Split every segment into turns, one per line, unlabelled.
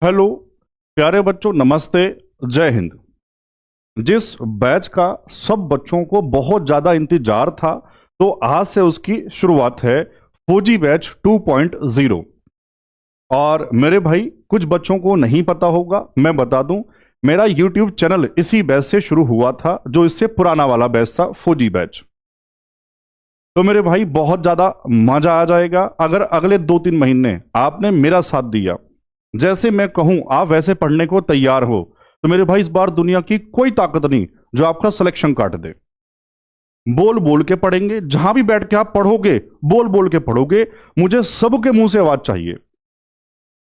Hello प्यारे बच्चों, नमस्ते, जय हिंद। जिस बैच का सब बच्चों को बहुत ज्यादा इंतजार था, तो आज से उसकी शुरुआत है फौजी बैच 2.0। और मेरे भाई, कुछ बच्चों को नहीं पता होगा, मैं बता दूं, मेरा यूट्यूब चैनल इसी बैच से शुरू हुआ था, जो इससे पुराना वाला बैच था, फौजी बैच। तो मेरे भाई, बहुत ज्यादा मजा आ जाएगा अगर अगले 2-3 महीने आपने मेरा साथ दिया। जैसे मैं कहूं आप वैसे पढ़ने को तैयार हो, तो मेरे भाई इस बार दुनिया की कोई ताकत नहीं जो आपका सिलेक्शन काट दे। बोल बोल के पढ़ेंगे, जहां भी बैठ के आप पढ़ोगे बोल बोल के पढ़ोगे। मुझे सबके मुंह से आवाज चाहिए,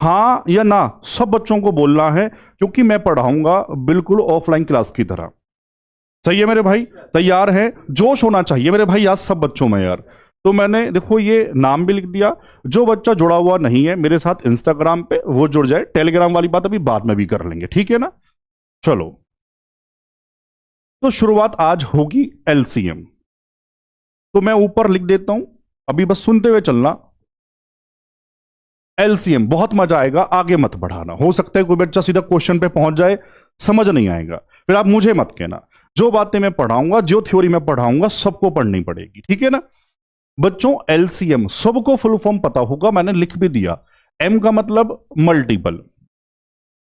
हाँ या ना, सब बच्चों को बोलना है, क्योंकि मैं पढ़ाऊंगा बिल्कुल ऑफलाइन क्लास की तरह। सही है मेरे भाई? तैयार है? जोश होना चाहिए मेरे भाई आज सब बच्चों में यार। तो मैंने देखो ये नाम भी लिख दिया। जो बच्चा जुड़ा हुआ नहीं है मेरे साथ इंस्टाग्राम पे, वो जुड़ जाए। टेलीग्राम वाली बात अभी बाद में भी कर लेंगे, ठीक है ना? चलो, तो शुरुआत आज होगी एलसीएम। तो मैं ऊपर लिख देता हूं, अभी बस सुनते हुए चलना। एलसीएम बहुत मजा आएगा, आगे मत बढ़ाना। हो सकता है कोई बच्चा सीधा क्वेश्चन पे पहुंच जाए, समझ नहीं आएगा, फिर आप मुझे मत कहना। जो बातें मैं पढ़ाऊंगा, जो थ्योरी मैं पढ़ाऊंगा, सबको पढ़नी पड़ेगी, ठीक है ना? बच्चों, एलसीएम सबको फुल फॉर्म पता होगा, मैंने लिख भी दिया। एम का मतलब मल्टीपल,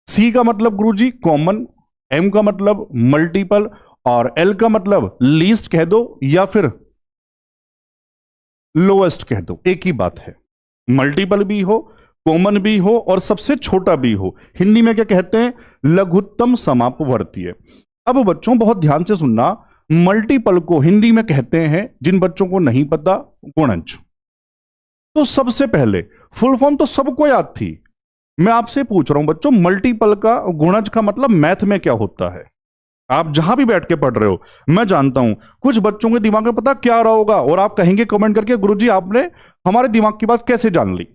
सी का मतलब गुरुजी कॉमन, एम का मतलब मल्टीपल, और एल का मतलब लीस्ट कह दो या फिर लोएस्ट कह दो, एक ही बात है। मल्टीपल भी हो, कॉमन भी हो और सबसे छोटा भी हो। हिंदी में क्या कहते हैं? लघुत्तम समापवर्तीय। अब बच्चों बहुत ध्यान से सुनना, मल्टीपल को हिंदी में कहते हैं, जिन बच्चों को नहीं पता, गुणज। तो सबसे पहले फुल फॉर्म तो सबको याद थी। मैं आपसे पूछ रहा हूं बच्चों, मल्टीपल का गुणज का मतलब मैथ में क्या होता है? आप जहां भी बैठ के पढ़ रहे हो, मैं जानता हूं कुछ बच्चों के दिमाग में पता क्या रहा होगा, और आप कहेंगे कमेंट करके, गुरुजी आपने हमारे दिमाग की बात कैसे जान ली?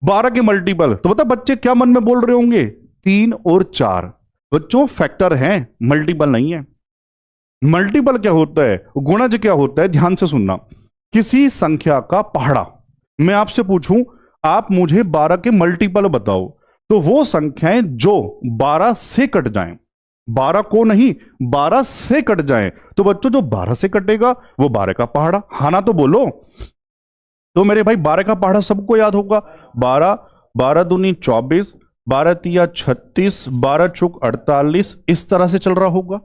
12 के मल्टीपल, तो बता बच्चे क्या मन में बोल रहे होंगे? 3 और 4। बच्चों फैक्टर हैं, मल्टीपल नहीं है। मल्टीपल क्या होता है, गुणज क्या होता है? ध्यान से सुनना। किसी संख्या का पहाड़ा। मैं आपसे पूछूं, आप मुझे 12 के मल्टीपल बताओ, तो वो संख्याएं जो 12 से कट जाएं, 12 को नहीं, 12 से कट जाएं, तो बच्चों जो 12 से कटेगा वो 12 का पहाड़ा। हाँ ना तो बोलो। तो मेरे भाई 12 का पहाड़ा सबको याद होगा। 12, 12 दूनी 24, 12 तिया 36, 12 चौक 48, इस तरह से चल रहा होगा।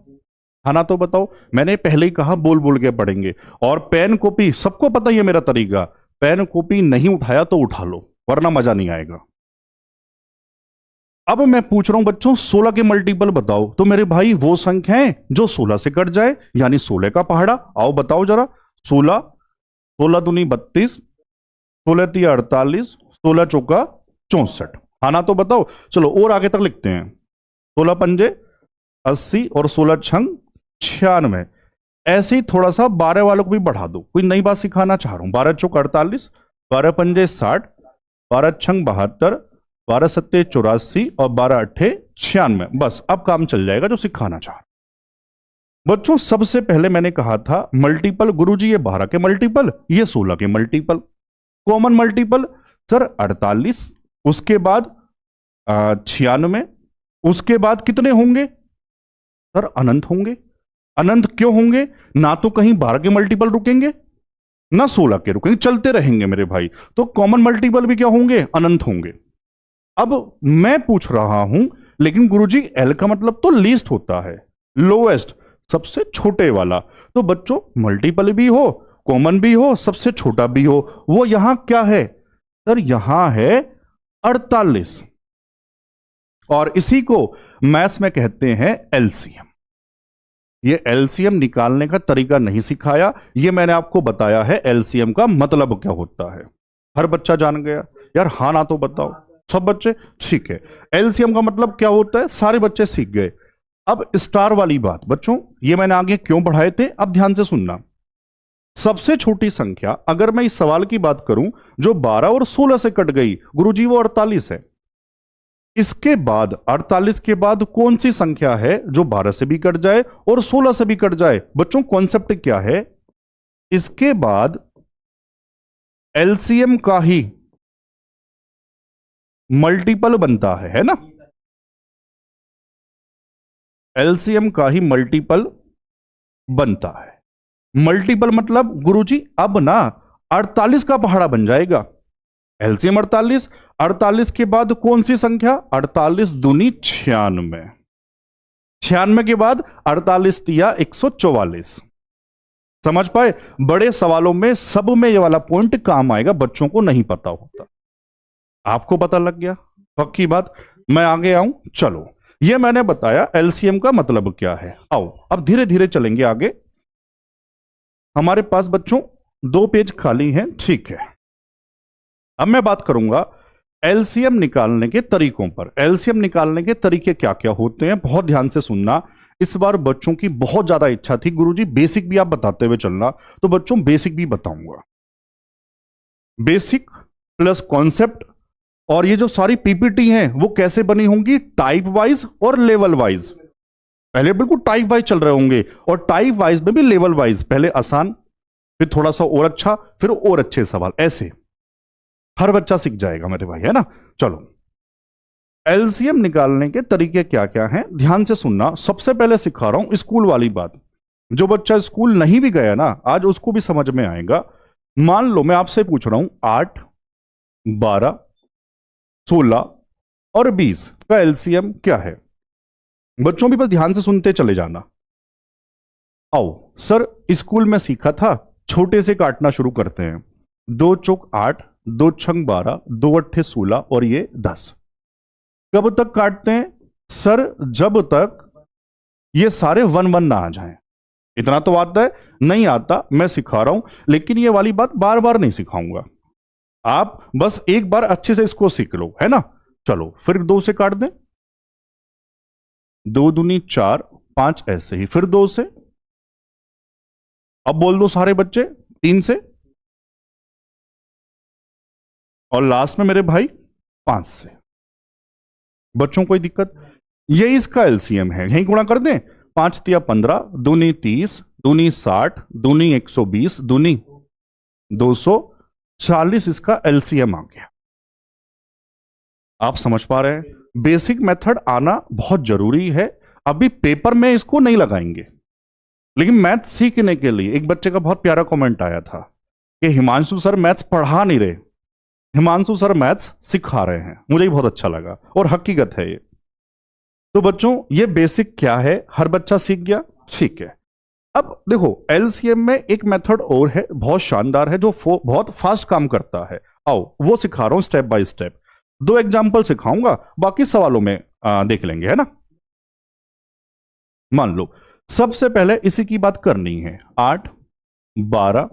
है ना? तो बताओ, मैंने पहले ही कहा बोल बोल के पढ़ेंगे। और पेन कॉपी सबको पता ही है मेरा तरीका, पेन कॉपी नहीं उठाया तो उठा लो, वरना मजा नहीं आएगा। अब मैं पूछ रहा हूं बच्चों, 16 के मल्टीपल बताओ, तो मेरे भाई वो संख्याएं जो 16 से कट जाए, यानी 16 का पहाड़ा। आओ बताओ जरा। 16, 16 दूनी 32, 16 तिया 48, 16 चौका 64। आना तो बताओ। चलो और आगे तक लिखते हैं। 16 पंजे 80 और 16 छंग 96। ऐसे ही थोड़ा सा 12 वालों को भी बढ़ा दो, कोई नई बात सिखाना चाह रहा हूं। 12 चौक 48, 12 पंजे 60, 12 छंग 72, 12 सत्ते 84 और 12 अट्ठे 96। बस अब काम चल जाएगा जो सिखाना चाह रहा हूं। बच्चों सबसे पहले मैंने कहा था मल्टीपल, गुरुजी ये 12 के मल्टीपल, ये 16 के मल्टीपल। कॉमन मल्टीपल सर 48, उसके बाद 96, उसके बाद कितने होंगे सर? अनंत होंगे। अनंत क्यों होंगे? ना तो कहीं 12 के मल्टीपल रुकेंगे, ना 16 के रुकेंगे, चलते रहेंगे मेरे भाई। तो कॉमन मल्टीपल भी क्या होंगे? अनंत होंगे। अब मैं पूछ रहा हूं, लेकिन गुरुजी एल का मतलब तो लीस्ट होता है, लोएस्ट, सबसे छोटे वाला। तो बच्चों मल्टीपल भी हो, कॉमन भी हो, सबसे छोटा भी हो, वो यहां क्या है सर? यहां है 48, और इसी को मैथ्स में कहते हैं एलसीएम। ये एलसीएम निकालने का तरीका नहीं सिखाया, ये मैंने आपको बताया है एलसीएम का मतलब क्या होता है। हर बच्चा जान गया यार? हाँ ना तो बताओ सब बच्चे, ठीक है। एलसीएम का मतलब क्या होता है, सारे बच्चे सीख गए। अब स्टार वाली बात बच्चों, ये मैंने आगे क्यों बढ़ाए थे, अब ध्यान से सुनना। सबसे छोटी संख्या, अगर मैं इस सवाल की बात करूं, जो 12 और 16 से कट गई, गुरुजी वो 48 है। इसके बाद 48 के बाद कौन सी संख्या है जो 12 से भी कट जाए और 16 से भी कट जाए? बच्चों कॉन्सेप्ट क्या है? इसके बाद एलसीएम का ही मल्टीपल बनता है ना, एलसीएम का ही मल्टीपल बनता है। मल्टीपल मतलब गुरुजी अब ना 48 का पहाड़ा बन जाएगा। एलसीएम 48, 48 के बाद कौन सी संख्या? 48 दूनी 96, 96 के बाद 48 तिया 144। समझ पाए? बड़े सवालों में सब में ये वाला पॉइंट काम आएगा, बच्चों को नहीं पता होता। आपको पता लग गया? पक्की बात। मैं आगे आऊं, चलो ये मैंने बताया एलसीएम का मतलब क्या है। आओ अब धीरे धीरे चलेंगे आगे। हमारे पास बच्चों 2 पेज खाली हैं, ठीक है। अब मैं बात करूंगा एलसीएम निकालने के तरीकों पर। एलसीएम निकालने के तरीके क्या क्या होते हैं, बहुत ध्यान से सुनना। इस बार बच्चों की बहुत ज्यादा इच्छा थी गुरुजी बेसिक भी आप बताते हुए चलना, तो बच्चों बेसिक भी बताऊंगा। बेसिक प्लस कॉन्सेप्ट, और ये जो सारी पीपीटी हैं वो कैसे बनी होंगी? टाइप वाइज और लेवल वाइज। पहले बिल्कुल टाइप वाइज चल रहे होंगे और टाइप वाइज में भी लेवल वाइज, पहले आसान, फिर थोड़ा सा और अच्छा, फिर और अच्छे सवाल, ऐसे हर बच्चा सीख जाएगा मेरे भाई, है ना। चलो एलसीएम निकालने के तरीके क्या क्या हैं, ध्यान से सुनना। सबसे पहले सिखा रहा हूं स्कूल वाली बात। जो बच्चा स्कूल नहीं भी गया ना, आज उसको भी समझ में आएगा। मान लो मैं आपसे पूछ रहा हूं 8, 12, 16 और 20 का एलसीएम क्या है? बच्चों भी बस ध्यान से सुनते चले जाना। आओ सर, स्कूल में सीखा था छोटे से काटना शुरू करते हैं। 2 चौक 8, 2 छंग 12, 2 अट्ठे 16 और ये 10। कब तक काटते हैं सर? जब तक ये सारे 1 1 ना आ जाएं। इतना तो आता है? नहीं आता, मैं सिखा रहा हूं, लेकिन ये वाली बात बार बार नहीं सिखाऊंगा। आप बस एक बार अच्छे से इसको सीख लो, है ना। चलो फिर 2 से काट दें। 2 दूनी 4, 5 ऐसे ही, फिर 2 से। अब बोल दो सारे बच्चे 3 से, और लास्ट में मेरे भाई 5 से। बच्चों कोई दिक्कत? ये इसका एलसीएम है, यही गुणा कर दें। 5 तिया 15, दूनी 30, दूनी 60, दूनी 120, दूनी 240, इसका एलसीएम आ गया। आप समझ पा रहे हैं? बेसिक मेथड आना बहुत जरूरी है। अभी पेपर में इसको नहीं लगाएंगे, लेकिन मैथ सीखने के लिए एक बच्चे का बहुत प्यारा कमेंट आया था कि हिमांशु सर मैथ्स पढ़ा नहीं रहे, हिमांशु सर मैथ्स सिखा रहे हैं। मुझे भी बहुत अच्छा लगा और हकीकत है ये। तो बच्चों ये बेसिक क्या है, हर बच्चा सीख गया, ठीक है। अब देखो एलसीएम में एक मेथड और है, बहुत शानदार है, जो बहुत फास्ट काम करता है। आओ वो सिखा रहा हूं स्टेप बाय स्टेप। 2 एग्जाम्पल सिखाऊंगा, बाकी सवालों में देख लेंगे, है ना। मान लो सबसे पहले इसी की बात करनी है, 8, 12,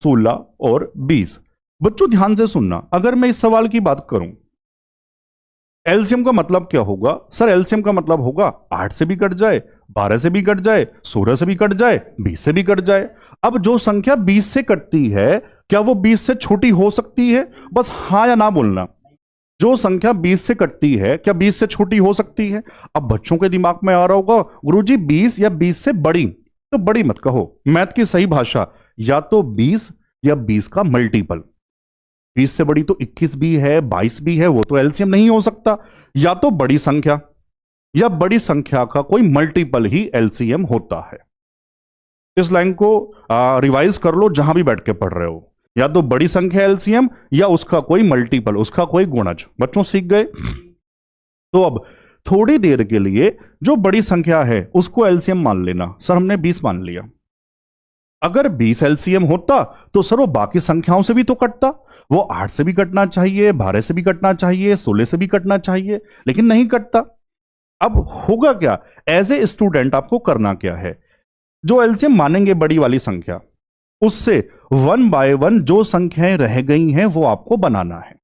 16 और 20। बच्चों ध्यान से सुनना, अगर मैं इस सवाल की बात करूं एलसीएम का मतलब क्या होगा? सर एलसीएम का मतलब होगा 8 से भी कट जाए, 12 से भी कट जाए, 16 से भी कट जाए, 20 से भी कट जाए। अब जो संख्या 20 से कटती है, क्या वो 20 से छोटी हो सकती है? बस हां या ना बोलना। जो संख्या 20 से कटती है, क्या 20 से छोटी हो सकती है? अब बच्चों के दिमाग में आ रहा होगा गुरुजी 20 या 20 से बड़ी। तो बड़ी मत कहो, मैथ की सही भाषा या तो 20 या 20 का मल्टीपल। 20 से बड़ी तो 21 भी है, 22 भी है, वो तो एलसीएम नहीं हो सकता। या तो बड़ी संख्या या बड़ी संख्या का कोई मल्टीपल ही एलसीएम होता है। इस लाइन को रिवाइज कर लो जहां भी बैठ के पढ़ रहे हो। या तो बड़ी संख्या एलसीएम या उसका कोई मल्टीपल, उसका कोई गुणज। बच्चों सीख गए? तो अब थोड़ी देर के लिए जो बड़ी संख्या है उसको एलसीएम मान लेना। सर हमने 20 मान लिया। अगर 20 एलसीएम होता तो सर वो बाकी संख्याओं से भी तो कटता। वो 8 से भी कटना चाहिए, 12 से भी कटना चाहिए, 16 से भी कटना चाहिए, लेकिन नहीं कटता। अब होगा क्या? एज ए स्टूडेंट आपको करना क्या है? जो एलसीएम मानेंगे बड़ी वाली संख्या, उससे 1 बाय 1 जो संख्याएं रह गई हैं वो आपको बनाना है।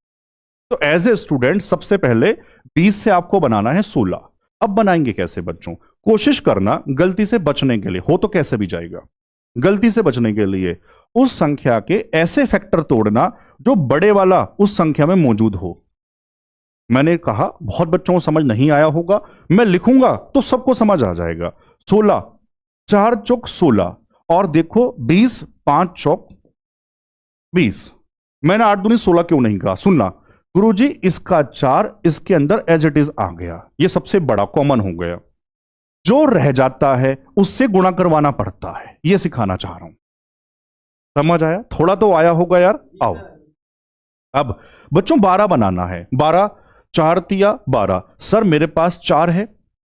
तो एज ए स्टूडेंट सबसे पहले 20 से आपको बनाना है 16। अब बनाएंगे कैसे बच्चों? कोशिश करना गलती से बचने के लिए, हो तो कैसे भी जाएगा, गलती से बचने के लिए उस संख्या के ऐसे फैक्टर तोड़ना जो बड़े वाला उस संख्या में मौजूद हो। मैंने कहा बहुत बच्चों को समझ नहीं आया होगा, मैं लिखूंगा तो सबको समझ आ जाएगा। 16, 4 चौक 16, और देखो 20, 5 चौक 20। मैंने 8 दूनी 16 क्यों नहीं कहा? सुनना, गुरुजी इसका 4 इसके अंदर एज इट इज आ गया, ये सबसे बड़ा कॉमन हो गया। जो रह जाता है उससे गुणा करवाना पड़ता है, ये सिखाना चाह रहा हूं। समझ आया? थोड़ा तो आया होगा यार। आओ अब बच्चों 12 बनाना है। 12 4 तिया 12। सर मेरे पास 4 है,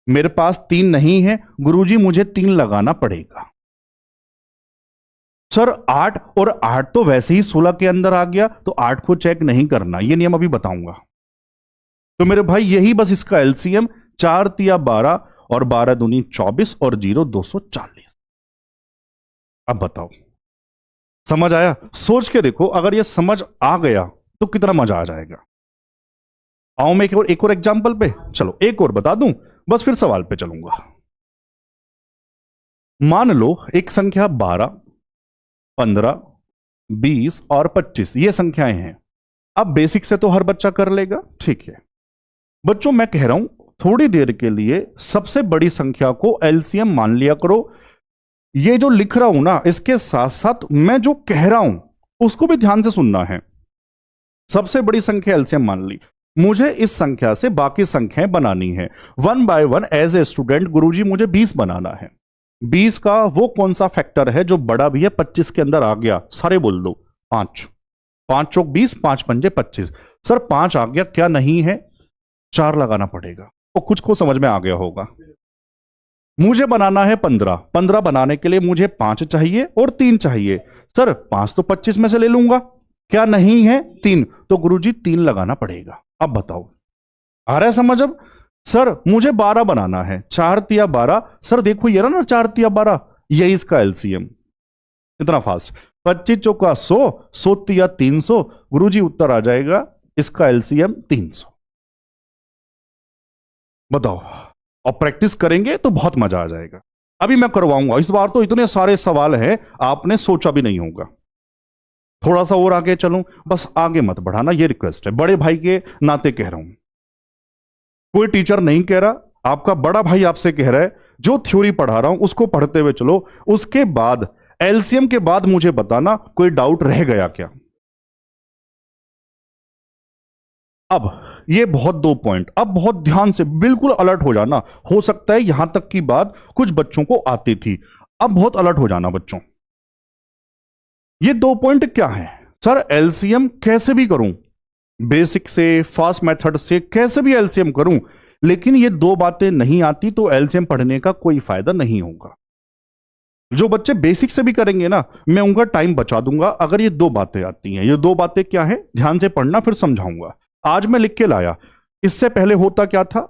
मेरे पास 3 नहीं है, गुरुजी मुझे 3 लगाना पड़ेगा। सर 8 और 8 तो वैसे ही 16 के अंदर आ गया, तो 8 को चेक नहीं करना, ये नियम अभी बताऊंगा। तो मेरे भाई यही बस इसका एलसीएम 4 तिया 12 और 12 दूनी 24 और 0 240। अब बताओ समझ आया? सोच के देखो, अगर ये समझ आ गया तो कितना मजा आ जाएगा। आओ मैं एक और एग्जांपल पे, चलो एक और बता दूं, बस फिर सवाल पे चलूंगा। मान लो एक संख्या 12 15 20 और 25 ये संख्याएं हैं। अब बेसिक से तो हर बच्चा कर लेगा, ठीक है। बच्चों मैं कह रहा हूं थोड़ी देर के लिए सबसे बड़ी संख्या को एलसीएम मान लिया करो। ये जो लिख रहा हूं ना, इसके साथ साथ मैं जो कह रहा हूं उसको भी ध्यान से सुनना है। सबसे बड़ी संख्या एलसीएम मान ली, मुझे इस संख्या से बाकी संख्याएं बनानी है। 1 बाय 1 एज ए स्टूडेंट गुरुजी मुझे 20 बनाना है। 20 का वो कौन सा फैक्टर है जो बड़ा भी है, 25 के अंदर आ गया? सारे बोल दो। 5 5 चौक 20, 5 पंजे 25। सर 5 आ गया, क्या नहीं है? 4 लगाना पड़ेगा। तो कुछ को समझ में आ गया होगा। मुझे बनाना है 15। 15 बनाने के लिए मुझे 5 चाहिए और 3 चाहिए। सर 5 तो 25 में से ले लूंगा, क्या नहीं है? 3। तो गुरुजी 3 लगाना पड़ेगा। अब बताओ आ रहा है समझ? अब सर मुझे 12 बनाना है, 4 तिया 12। सर देखो ये रहा ना 4 तिया 12, यही इसका एलसीएम। इतना फास्ट। 25 चौका 100, 100 तिया 300। गुरुजी उत्तर आ जाएगा इसका एलसीएम 300। बताओ, और प्रैक्टिस करेंगे तो बहुत मजा आ जाएगा। अभी मैं करवाऊंगा, इस बार तो इतने सारे सवाल हैं आपने सोचा भी नहीं होगा। थोड़ा सा और आगे चलूं, बस आगे मत बढ़ाना, ये रिक्वेस्ट है, बड़े भाई के नाते कह रहा हूं। कोई टीचर नहीं कह रहा, आपका बड़ा भाई आपसे कह रहा है, जो थ्योरी पढ़ा रहा हूं उसको पढ़ते हुए चलो। उसके बाद एलसीएम के बाद मुझे बताना कोई डाउट रह गया क्या। अब ये बहुत 2 पॉइंट, अब बहुत ध्यान से बिल्कुल अलर्ट हो जाना। हो सकता है यहां तक की बात कुछ बच्चों को आती थी, अब बहुत अलर्ट हो जाना बच्चों। ये 2 पॉइंट क्या है? सर एलसीएम कैसे भी करूं, बेसिक से फास्ट मेथड से कैसे भी एलसीएम करूं, लेकिन ये 2 बातें नहीं आती तो एलसीएम पढ़ने का कोई फायदा नहीं होगा। जो बच्चे बेसिक से भी करेंगे ना, मैं उनका टाइम बचा दूंगा अगर ये 2 बातें आती हैं। ये 2 बातें क्या है, ध्यान से पढ़ना फिर समझाऊंगा। आज मैं लिख के लाया, इससे पहले होता क्या था,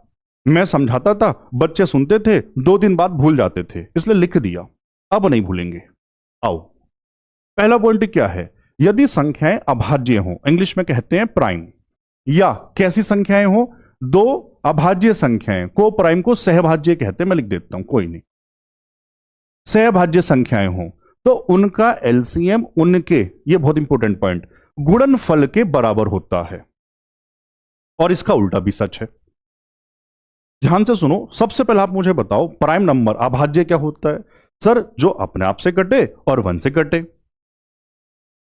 मैं समझाता था, बच्चे सुनते थे, 2 दिन बाद भूल जाते थे, इसलिए लिख दिया। अब नहीं भूलेंगे। आओ पहला पॉइंट क्या है, यदि संख्याएं अभाज्य हों, इंग्लिश में कहते हैं प्राइम, या कैसी संख्याएं हो, 2 अभाज्य संख्याएं, को प्राइम को सहभाज्य कहते हैं, मैं लिख देता हूं कोई नहीं, सहभाज्य संख्याएं हो तो उनका एलसीएम उनके, ये बहुत इंपॉर्टेंट पॉइंट, गुणनफल के बराबर होता है। और इसका उल्टा भी सच है। ध्यान से सुनो, सबसे पहले आप मुझे बताओ प्राइम नंबर अभाज्य क्या होता है? सर जो अपने आप से कटे और 1 से कटे,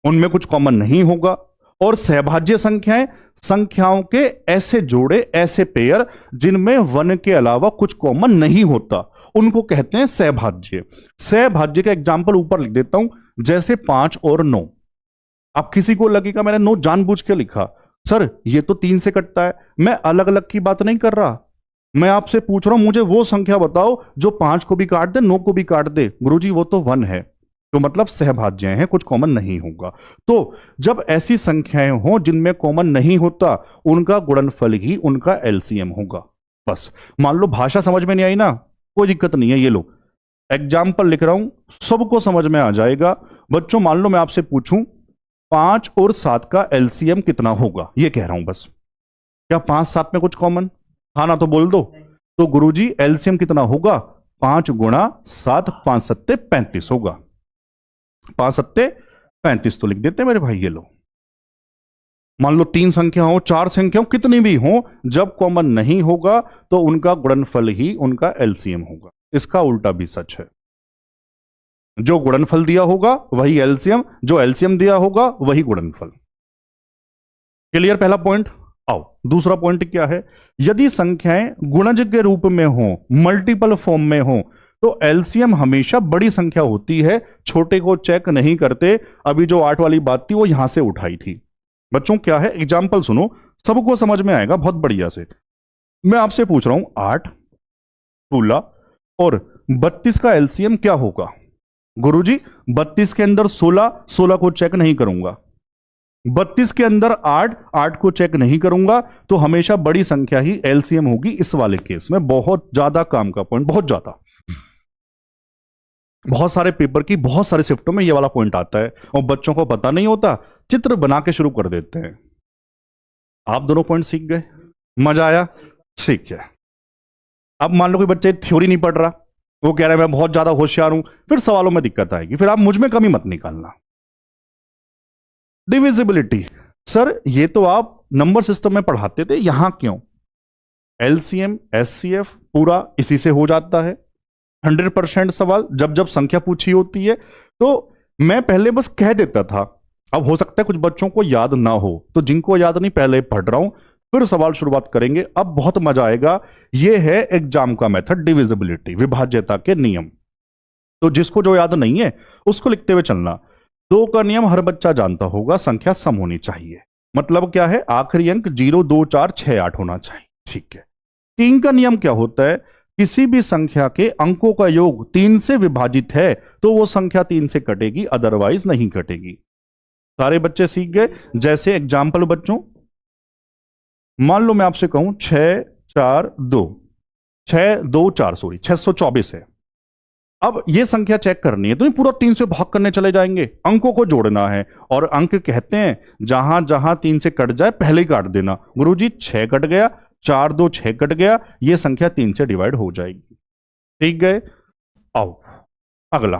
उनमें कुछ कॉमन नहीं होगा। और सहभाज्य संख्याएं, संख्याओं के ऐसे जोड़े, ऐसे पेयर जिनमें 1 के अलावा कुछ कॉमन नहीं होता, उनको कहते हैं सहभाज्य। सहभाज्य का एग्जाम्पल ऊपर लिख देता हूं, जैसे 5 और 9। अब किसी को लगेगा मैंने 9 जानबूझ के लिखा, सर ये तो 3 से कटता है। मैं अलग अलग की बात नहीं कर रहा, मैं आपसे पूछ रहा हूं मुझे वो संख्या बताओ जो 5 को भी काट दे, 9 को भी काट दे। गुरुजी वो तो 1 है, तो मतलब सहभाज्य हैं, कुछ कॉमन नहीं होगा। तो जब ऐसी संख्याएं हो जिनमें कॉमन नहीं होता, उनका गुणनफल ही उनका एलसीएम होगा। बस मान लो भाषा समझ में नहीं आई ना, कोई दिक्कत नहीं है, ये लो एग्जाम्पल लिख रहा हूं, सबको समझ में आ जाएगा। बच्चों मान लो मैं आपसे पूछूं 5 और 7 का एलसीएम कितना होगा, ये कह रहा हूं बस। क्या 5 7 में कुछ कॉमन? हाँ ना तो बोल दो। तो गुरुजी एलसीएम कितना होगा? 5 गुणा 7, 5 सत्ते 35 होगा। 5 सत्ते 35 तो लिख देते हैं मेरे भाई, ये लो। मान लो 3 संख्या हो, 4 संख्या हो, कितनी भी हो, जब कॉमन नहीं होगा तो उनका गुणनफल ही उनका एलसीएम होगा। इसका उल्टा भी सच है, जो गुणनफल दिया होगा वही एलसीएम, जो एलसीएम दिया होगा वही गुणनफल। क्लियर पहला पॉइंट? आओ दूसरा पॉइंट क्या है, यदि संख्याएं गुणज के रूप में हो, मल्टीपल फॉर्म में हो, तो एलसीएम हमेशा बड़ी संख्या होती है, छोटे को चेक नहीं करते। अभी जो 8 वाली बात थी वो यहां से उठाई थी। बच्चों क्या है, एग्जाम्पल सुनो, सबको समझ में आएगा बहुत बढ़िया से। मैं आपसे पूछ रहा हूं 8, 16 और 32 का एलसीएम क्या होगा? गुरुजी 32 के अंदर 16, 16 को चेक नहीं करूंगा, 32 के अंदर 8, 8 को चेक नहीं करूंगा, तो हमेशा बड़ी संख्या ही एलसीएम होगी इस वाले केस में। बहुत ज्यादा काम का पॉइंट, बहुत ज्यादा, बहुत सारे पेपर की बहुत सारे शिफ्टों में ये वाला पॉइंट आता है और बच्चों को पता नहीं होता, चित्र बना के शुरू कर देते हैं। आप दोनों पॉइंट सीख गए, मजा आया? ठीक है। अब मान लो कोई बच्चे थ्योरी नहीं पढ़ रहा, वो कह रहा है मैं बहुत ज्यादा होशियार हूं, फिर सवालों में दिक्कत आएगी, फिर आप मुझ में कमी मत निकालना। डिविजिबिलिटी, सर ये तो आप नंबर सिस्टम में पढ़ाते थे, यहां क्यों? एलसीएम एचसीएफ पूरा इसी से हो जाता है। 100% सवाल जब जब संख्या पूछी होती है तो मैं पहले बस कह देता था। अब हो सकता है कुछ बच्चों को याद ना हो, तो जिनको याद नहीं पहले पढ़ रहा हूं, फिर सवाल शुरुआत करेंगे, अब बहुत मजा आएगा। यह है एग्जाम का मेथड, डिविजिबिलिटी, विभाज्यता के नियम। तो जिसको जो याद नहीं है उसको लिखते हुए चलना। 2 का नियम हर बच्चा जानता होगा, संख्या सम होनी चाहिए। मतलब क्या है, आखिरी अंक 0, 2, 4, 6, 8 होना चाहिए। ठीक है। 3 का नियम क्या होता है, किसी भी संख्या के अंकों का योग 3 से विभाजित है तो वो संख्या 3 से कटेगी, अदरवाइज नहीं कटेगी। सारे बच्चे सीख गए? जैसे एग्जाम्पल बच्चों, मान लो मैं आपसे कहूं 6, 4, 2, 6, 2, 4, सॉरी 624 है। अब ये संख्या चेक करनी है तो नहीं पूरा 3 से भाग करने चले जाएंगे, अंकों को जोड़ना है। और अंक कहते हैं जहां जहां 3 से कट जाए पहले ही काट देना। गुरुजी 6 कट गया, 4, 2, 6 कट गया, ये संख्या 3 से डिवाइड हो जाएगी। ठीक गए? आओ अगला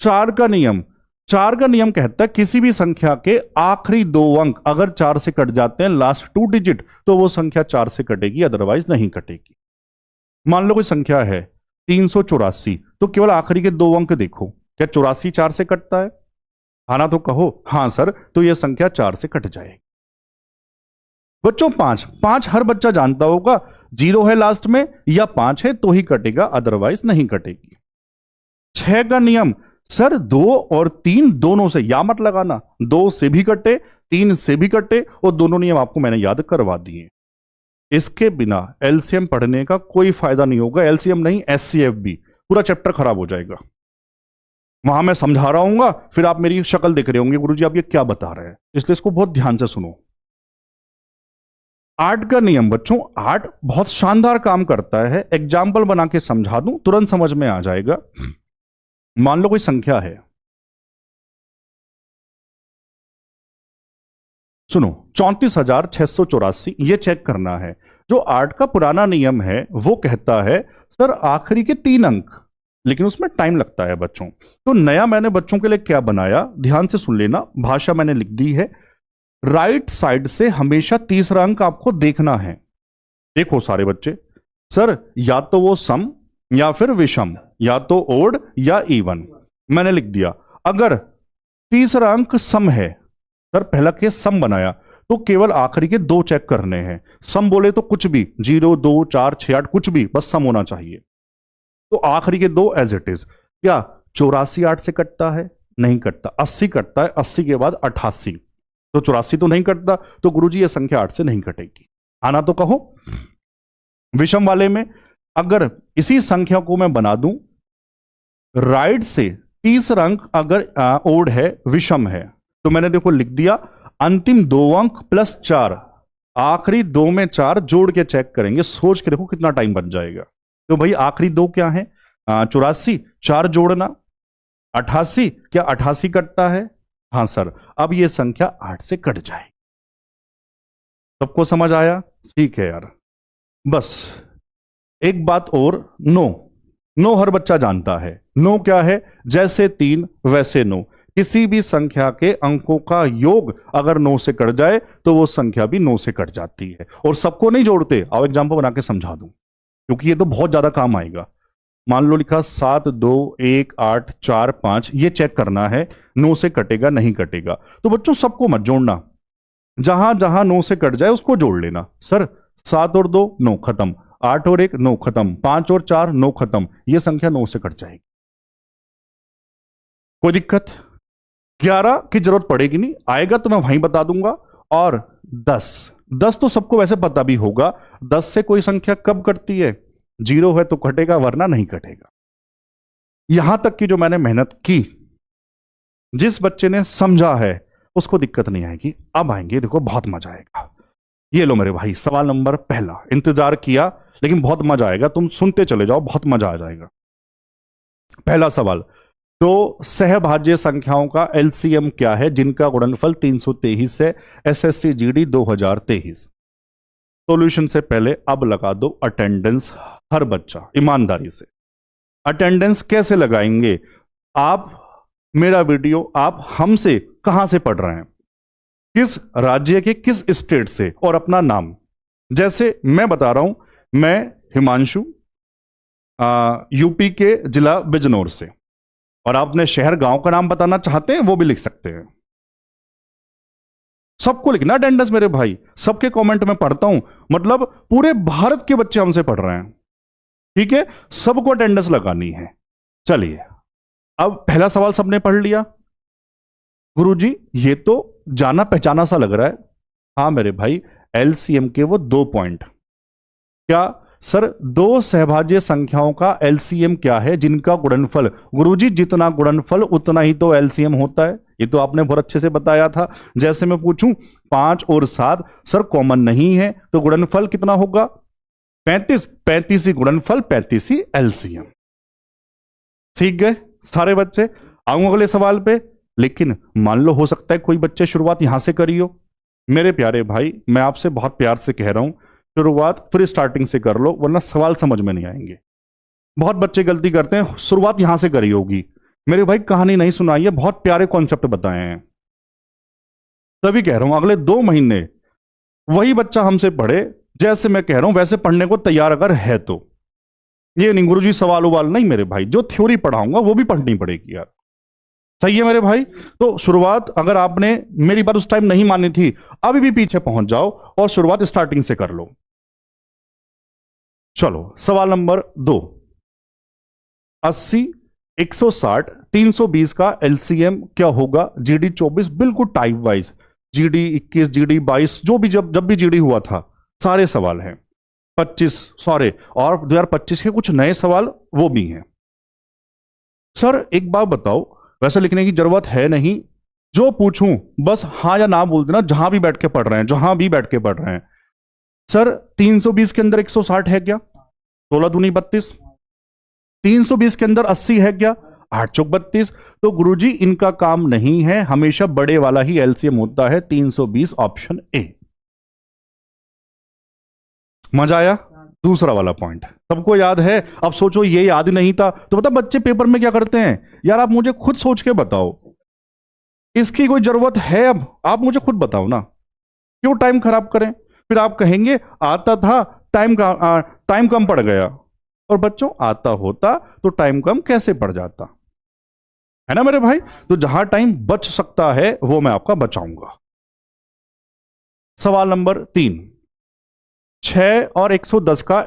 4 का नियम। 4 का नियम कहता है किसी भी संख्या के आखिरी 2 अंक अगर 4 से कट जाते हैं, लास्ट 2 डिजिट, तो वो संख्या 4 से कटेगी, अदरवाइज नहीं कटेगी। मान लो कोई संख्या है 384, तो केवल आखिरी के 2 अंक देखो, क्या 84 4 से कटता है? हाँ ना तो कहो हां सर, तो यह संख्या 4 से कट जाएगी। बच्चों 5 हर बच्चा जानता होगा, 0 है लास्ट में या 5 है तो ही कटेगा, अदरवाइज नहीं कटेगी। 6 का नियम, सर 2 और 3 दोनों से, या मत लगाना, 2 से भी कटे 3 से भी कटे, और दोनों नियम आपको मैंने याद करवा दिए। इसके बिना एलसीएम पढ़ने का कोई फायदा नहीं होगा। एलसीएम नहीं, एचसीएफ भी, पूरा चैप्टर खराब हो जाएगा। वहां मैं समझा रहा हूंगा, फिर आप मेरी शक्ल देख रहे होंगे, गुरुजी आप ये क्या बता रहे हैं, इसलिए इसको बहुत ध्यान से सुनो। 8 का नियम बच्चों, 8 बहुत शानदार काम करता है। एग्जाम्पल बना के समझा दूं, तुरंत समझ में आ जाएगा। मान लो कोई संख्या है, सुनो 34,684, ये चेक करना है। जो 8 का पुराना नियम है वो कहता है सर आखिरी के 3 अंक, लेकिन उसमें टाइम लगता है बच्चों। तो नया मैंने बच्चों के लिए क्या बनाया, ध्यान से सुन लेना, भाषा मैंने लिख दी है। राइट साइड से हमेशा तीसरा अंक आपको देखना है। देखो सारे बच्चे, सर या तो वो सम या फिर विषम, या तो ओड या इवन, मैंने लिख दिया। अगर तीसरा अंक सम है, सर पहला केस सम बनाया, तो केवल आखिरी के 2 चेक करने हैं। सम बोले तो कुछ भी, 0, 2, 4, 6, 8 कुछ भी, बस सम होना चाहिए। तो आखिरी के 2 एज इट इज। क्या 84 8 से कटता है? नहीं कटता। 80 कटता है, 80 के बाद 88, तो 84 तो नहीं कटता, तो गुरुजी ये संख्या 8 से नहीं कटेगी। आना तो कहो। विषम वाले में अगर इसी संख्या को मैं बना दूं, राइट से तीसरा अंक अगर ओड है, विषम है, तो मैंने देखो लिख दिया अंतिम 2 अंक प्लस 4, आखिरी 2 में 4 जोड़ के चेक करेंगे। सोच के देखो कितना टाइम बच जाएगा। तो भाई आखिरी 2 क्या है? 84, 4 जोड़ना 88, क्या 88 कटता है? हां सर। अब यह संख्या 8 से कट जाए। सबको समझ आया? ठीक है यार। बस एक बात और, नो हर बच्चा जानता है। नो क्या है? जैसे 3 वैसे 9। किसी भी संख्या के अंकों का योग अगर 9 से कट जाए तो वो संख्या भी 9 से कट जाती है। और सबको नहीं जोड़ते, आओ एग्जाम्पल बना के समझा दूं, क्योंकि ये तो बहुत ज्यादा काम आएगा। मान लो लिखा 7, 2, 1, 8, 4, 5, ये चेक करना है 9 से कटेगा नहीं कटेगा। तो बच्चों सबको मत जोड़ना, जहां जहां 9 से कट जाए उसको जोड़ लेना। सर 7 और 2 9 खत्म, 8 और 1 9 खत्म, 5 और 4 9 खत्म, यह संख्या 9 से कट जाएगी। कोई दिक्कत? 11 की जरूरत पड़ेगी नहीं, आएगा तो मैं वहीं बता दूंगा। और 10 तो सबको वैसे पता भी होगा, 10 से कोई संख्या कब कटती है? 0 है तो कटेगा, वरना नहीं कटेगा। यहां तक की जो मैंने मेहनत की, जिस बच्चे ने समझा है उसको दिक्कत नहीं आएगी। अब आएंगे, देखो बहुत मजा आएगा। ये लो मेरे भाई, सवाल नंबर पहला। इंतजार किया लेकिन बहुत मजा आएगा, तुम सुनते चले जाओ, बहुत मजा आ जाएगा। पहला सवाल, तो सहभाज्य संख्याओं का एलसीएम क्या है जिनका गुणनफल 323 है? SSC GD 2023। सॉल्यूशन से पहले अब लगा दो अटेंडेंस, हर बच्चा ईमानदारी से। अटेंडेंस कैसे लगाएंगे? आप मेरा वीडियो आप हमसे कहां से पढ़ रहे हैं, किस राज्य के किस स्टेट से, और अपना नाम। जैसे मैं बता रहा हूं, मैं हिमांशु यूपी के जिला बिजनौर से, और आप अपने शहर गांव का नाम बताना चाहते हैं वो भी लिख सकते हैं। सबको लिखना अटेंडेंस मेरे भाई, सबके कमेंट में पढ़ता हूं, मतलब पूरे भारत के बच्चे हमसे पढ़ रहे हैं, ठीक है? सबको अटेंडेंस लगानी है। चलिए, अब पहला सवाल सबने पढ़ लिया। गुरुजी ये तो जाना पहचाना सा लग रहा है। हाँ मेरे भाई, एलसीएम के वो 2 पॉइंट। क्या सर? 2 सहभाज्य संख्याओं का एलसीएम क्या है जिनका गुणनफल? गुरुजी जितना गुणनफल उतना ही तो एलसीएम होता है, ये तो आपने बहुत अच्छे से बताया था। जैसे मैं पूछूं 5 और 7, सर कॉमन नहीं है तो गुणनफल कितना होगा? 35। 35 ही गुणनफल, 35 ही एलसीएम। सीख गए सारे बच्चे? आऊंगा अगले सवाल पे। लेकिन मान लो हो सकता है कोई बच्चे शुरुआत यहां से करी हो। मेरे प्यारे भाई, मैं आपसे बहुत प्यार से कह रहा हूं, शुरुआत फिर स्टार्टिंग से कर लो, वरना सवाल समझ में नहीं आएंगे। बहुत बच्चे गलती करते हैं, शुरुआत यहां से करी होगी। मेरे भाई कहानी नहीं सुनाई है, बहुत प्यारे कॉन्सेप्ट बताए हैं, तभी कह रहा हूं अगले 2 महीने वही बच्चा हमसे पढ़े, जैसे मैं कह रहा हूं वैसे पढ़ने को तैयार अगर है तो। ये नहीं गुरुजी सवाल उवाल नहीं मेरे भाई, जो थ्योरी पढ़ाऊंगा वो भी पढ़नी पड़ेगी यार। सही है मेरे भाई? तो शुरुआत अगर आपने मेरी बात उस टाइम नहीं मानी थी, अभी भी पीछे पहुंच जाओ और शुरुआत स्टार्टिंग से कर लो। चलो सवाल नंबर 2। 80, 160, 320 का एलसीएम क्या होगा? जीडी 24, बिल्कुल टाइप वाइज, जीडी 21, जीडी 22, जो भी जब भी जीडी हुआ था सारे सवाल हैं। 25 सॉरी, और 2025 के कुछ नए सवाल वो भी हैं। सर एक बात बताओ, वैसे लिखने की जरूरत है नहीं, जो पूछूं बस हाँ या ना बोल देना, जहां भी बैठ के पढ़ रहे हैं, जहां भी बैठ के पढ़ रहे हैं। सर 320 के अंदर 160 है क्या? 16 दूनी 32। 320 के अंदर 80 है क्या? 8 चौक 32। तो गुरुजी इनका काम नहीं है, हमेशा बड़े वाला ही एलसीएम होता है, 320 ऑप्शन ए। मजा आया? दूसरा वाला पॉइंट सबको याद है? अब सोचो ये याद नहीं था तो बता बच्चे पेपर में क्या करते हैं यार, आप मुझे खुद सोच के बताओ, इसकी कोई जरूरत है? अब आप मुझे खुद बताओ ना, क्यों टाइम खराब करें? फिर आप कहेंगे आता था, टाइम कम पड़ गया। और बच्चों आता होता तो टाइम कम कैसे पड़ जाता, है ना मेरे भाई? तो जहां टाइम बच सकता है वो मैं आपका बचाऊंगा। सवाल नंबर 3। 6 और 110 का